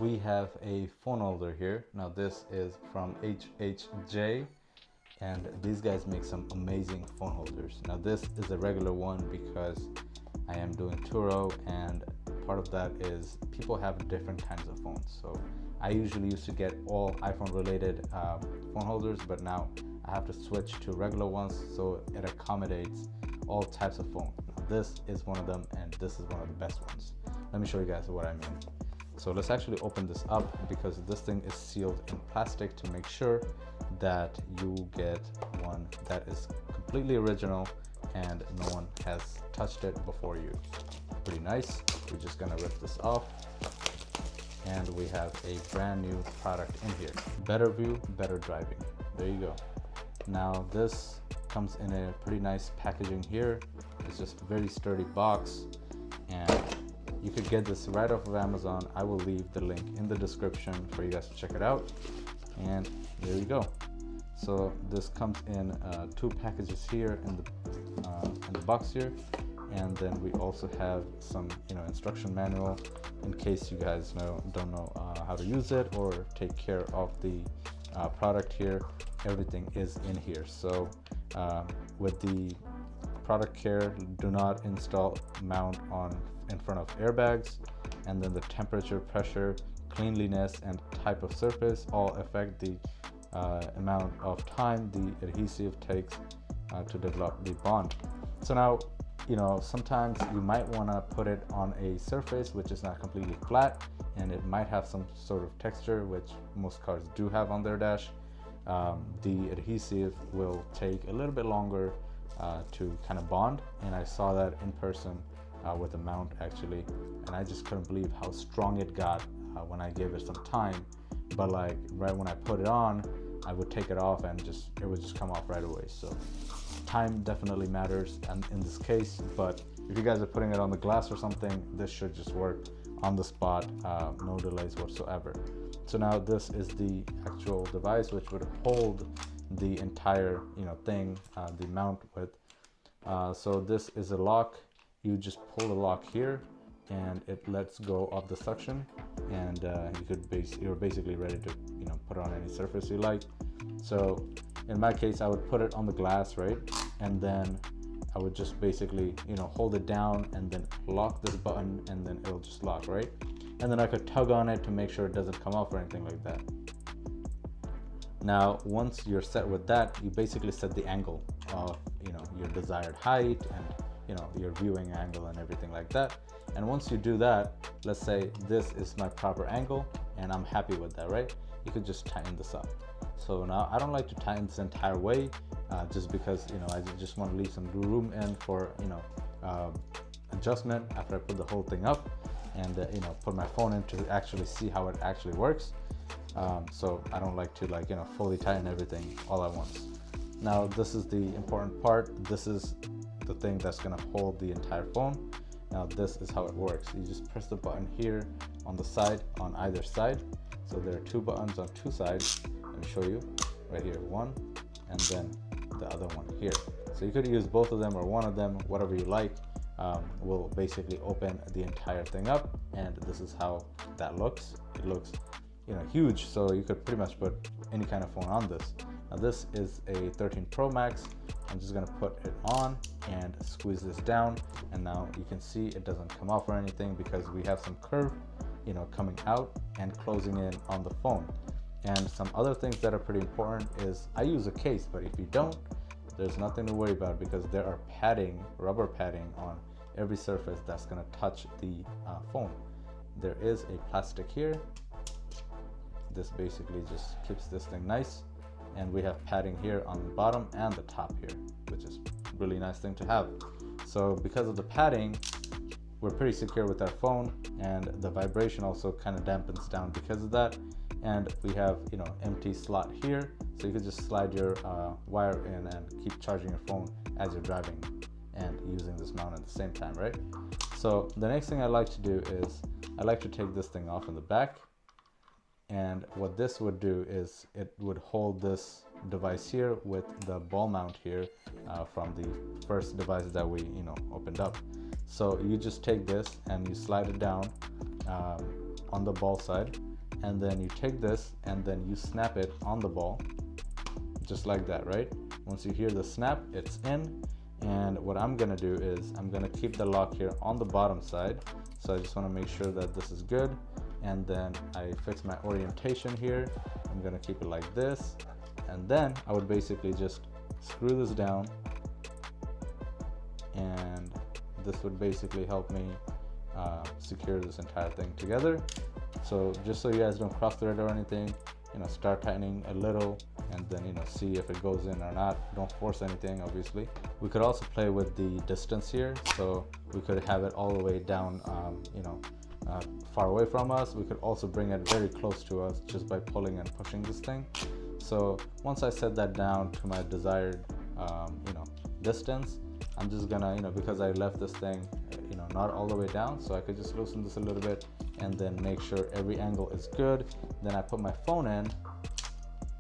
we have a phone holder here. Now this is from HHJ, and these guys make some amazing phone holders. Now this is a regular one because I am doing Turo, and part of that is people have different kinds of phones. So I usually used to get all iPhone related phone holders, but now I have to switch to regular ones so it accommodates all types of phones. Now this is one of them, and this is one of the best ones. Let me show you guys what I mean. So let's actually open this up, because this thing is sealed in plastic to make sure that you get one that is completely original and no one has touched it before you. Pretty nice. We're just gonna rip this off, and we have a brand new product in here. Better view, better driving. There you go. Now this comes in a pretty nice packaging here. It's just a very sturdy box, and you could get this right off of Amazon. I will leave the link in the description for you guys to check it out. And there you go. So this comes in 2 packages here in the box here, and then we also have some instruction manual in case you guys don't know how to use it or take care of the product here. Everything is in here. So with the product care, do not install mount on in front of airbags, and then the temperature, pressure, cleanliness, and type of surface all affect the amount of time the adhesive takes to develop the bond. So now, sometimes you might want to put it on a surface which is not completely flat, and it might have some sort of texture, which most cars do have on their dash. The adhesive will take a little bit longer to kind of bond, and I saw that in person with the mount actually, and I just couldn't believe how strong it got when I gave it some time. But like right when I put it on, I would take it off and it would just come off right away. So time definitely matters in this case, but if you guys are putting it on the glass or something, this should just work on the spot, no delays whatsoever. So now this is the actual device which would hold the entire thing, the mount with. So this is a lock. You just pull the lock here, and it lets go of the suction, and you're basically ready to put it on any surface you like. So in my case, I would put it on the glass, right, and then I would just basically hold it down and then lock this button, and then it'll just lock, right? And then I could tug on it to make sure it doesn't come off or anything like that. Now once you're set with that, you basically set the angle of your desired height and your viewing angle and everything like that. And once you do that, let's say this is my proper angle and I'm happy with that, right? You could just tighten this up. So now I don't like to tighten this entire way, just because I just want to leave some room in for adjustment after I put the whole thing up, and put my phone in to actually see how it actually works. So I don't like to fully tighten everything all at once. Now this is the important part. This is the thing that's going to hold the entire phone. Now this is how it works. You just press the button here on the side, on either side. So there are 2 buttons on 2 sides. Let me show you right here, one, and then the other one here. So you could use both of them or one of them, whatever you like. Will basically open the entire thing up, and this is how that looks. It looks huge, so you could pretty much put any kind of phone on this. Now this is a 13 Pro Max. I'm just gonna put it on and squeeze this down, and now you can see it doesn't come off or anything because we have some curve coming out and closing in on the phone. And some other things that are pretty important is I use a case, but if you don't, there's nothing to worry about, because there are padding, rubber padding on every surface that's going to touch the phone. There is a plastic here. This basically just keeps this thing nice, and we have padding here on the bottom and the top here, which is a really nice thing to have. So because of the padding, we're pretty secure with our phone, and the vibration also kind of dampens down because of that. And we have empty slot here, so you could just slide your wire in and keep charging your phone as you're driving and using this mount at the same time, right? So the next thing I like to do is I like to take this thing off in the back, and what this would do is it would hold this device here with the ball mount here from the first device that we opened up. So you just take this and you slide it down on the ball side, and then you take this and then you snap it on the ball, just like that, right? Once you hear the snap, it's in. And what I'm gonna do is I'm gonna keep the lock here on the bottom side. So I just wanna make sure that this is good. And then I fix my orientation here. I'm gonna keep it like this. And then I would basically just screw this down, and this would basically help me secure this entire thing together. So just so you guys don't cross thread or anything, start tightening a little and then see if it goes in or not. Don't force anything, obviously. We could also play with the distance here, so we could have it all the way down far away from us. We could also bring it very close to us just by pulling and pushing this thing. So once I set that down to my desired distance, I'm just gonna because I left this thing not all the way down, so I could just loosen this a little bit and then make sure every angle is good. Then I put my phone in,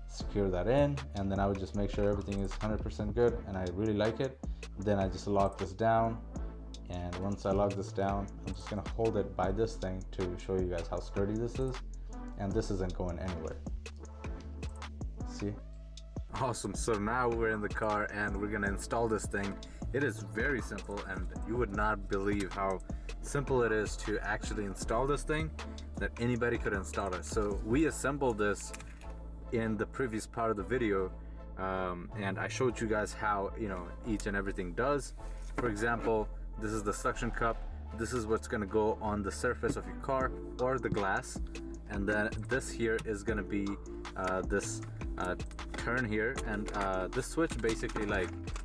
secure that in, and then I would just make sure everything is 100% good, and I really like it. Then I just lock this down, and once I lock this down, I'm just gonna hold it by this thing to show you guys how sturdy this is, and this isn't going anywhere. See? Awesome. So now we're in the car and we're gonna install this thing. It is very simple, and you would not believe how simple it is to actually install this thing, that anybody could install it. So we assembled this in the previous part of the video, and I showed you guys how each and everything does. For example, this is the suction cup. This is what's going to go on the surface of your car or the glass, and then this here is going to be this turn here, and this switch basically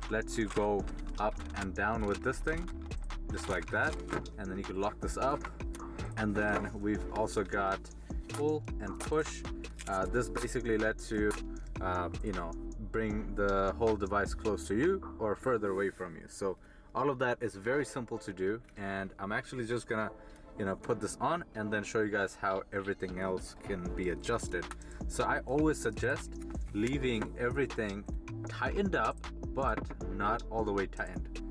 lets you go up and down with this thing, just like that, and then you can lock this up. And then we've also got pull and push. This basically lets you bring the whole device close to you or further away from you. So all of that is very simple to do, and I'm actually just gonna put this on and then show you guys how everything else can be adjusted. So I always suggest leaving everything tightened up, but not all the way tightened.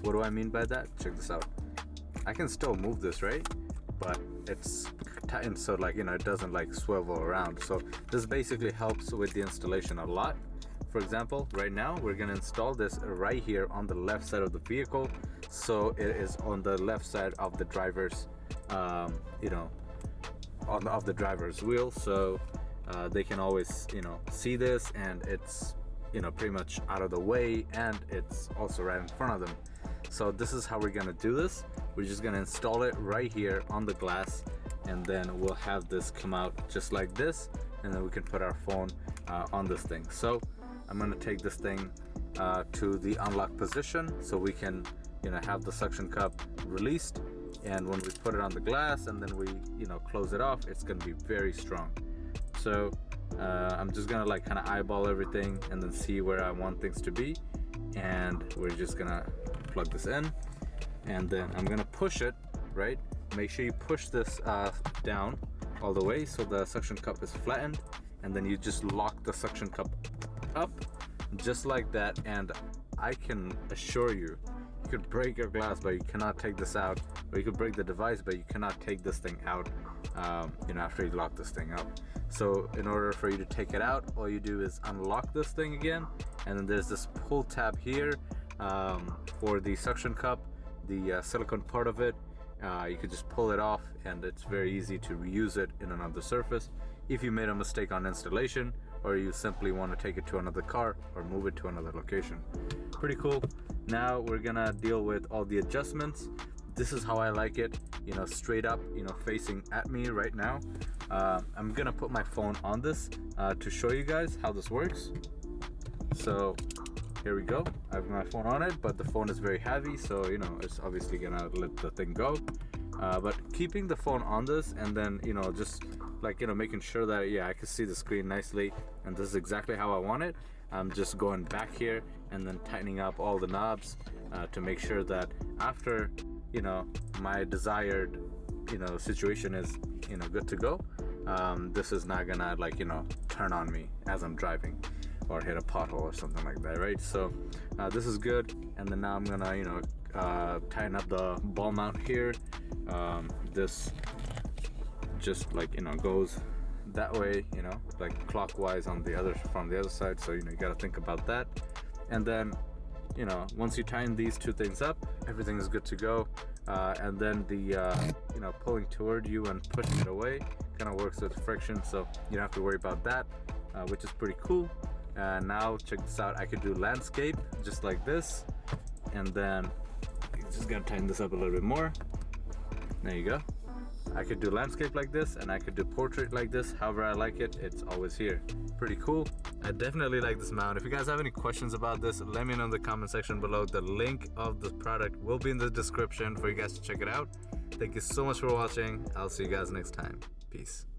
What do I mean by that? Check this out. I can still move this, right? But it's tightened so it doesn't swivel around. So this basically helps with the installation a lot. For example, right now we're gonna install this right here on the left side of the vehicle. So it is on the left side of the driver's of the driver's wheel, so they can always see this, and it's pretty much out of the way, and it's also right in front of them. So this is how we're gonna do this. We're just gonna install it right here on the glass, and then we'll have this come out just like this, and then we can put our phone on this thing. So I'm gonna take this thing to the unlock position so we can have the suction cup released, and when we put it on the glass and then we close it off, it's gonna be very strong. So I'm just gonna kind of eyeball everything and then see where I want things to be, and we're just gonna plug this in, and then I'm gonna push it, right? Make sure you push this down all the way so the suction cup is flattened, and then you just lock the suction cup up just like that. And I can assure you, you could break your glass but you cannot take this out, or you could break the device but you cannot take this thing out after you lock this thing up. So in order for you to take it out, all you do is unlock this thing again, and then there's this pull tab here for the suction cup, the silicone part of it. You could just pull it off, and it's very easy to reuse it in another surface if you made a mistake on installation, or you simply want to take it to another car or move it to another location. Pretty cool. Now we're gonna deal with all the adjustments. This is how I like it, straight up, facing at me right now. I'm gonna put my phone on this to show you guys how this works. So here we go. I have my phone on it, but the phone is very heavy, so it's obviously gonna let the thing go. But keeping the phone on this, and then just making sure that I can see the screen nicely, and this is exactly how I want it. I'm just going back here and then tightening up all the knobs to make sure that after my desired situation is good to go, this is not gonna turn on me as I'm driving or hit a pothole or something like that, right? So this is good. And then now I'm gonna tighten up the ball mount here. This just goes that way, you know, like clockwise on the other, from the other side. So, you know, you got to think about that. And then, you know, once you tighten these two things up, everything is good to go. And then the, you know, pulling toward you and pushing it away kind of works with friction. So you don't have to worry about that, which is pretty cool. And now check this out. I could do landscape just like this. And then you just got to tighten this up a little bit more. There you go. I could do landscape like this, and I could do portrait like this. However I like it, it's always here. Pretty cool. I definitely like this mount. If you guys have any questions about this, let me know in the comment section below. The link of the product will be in the description for you guys to check it out. Thank you so much for watching. I'll see you guys next time. Peace.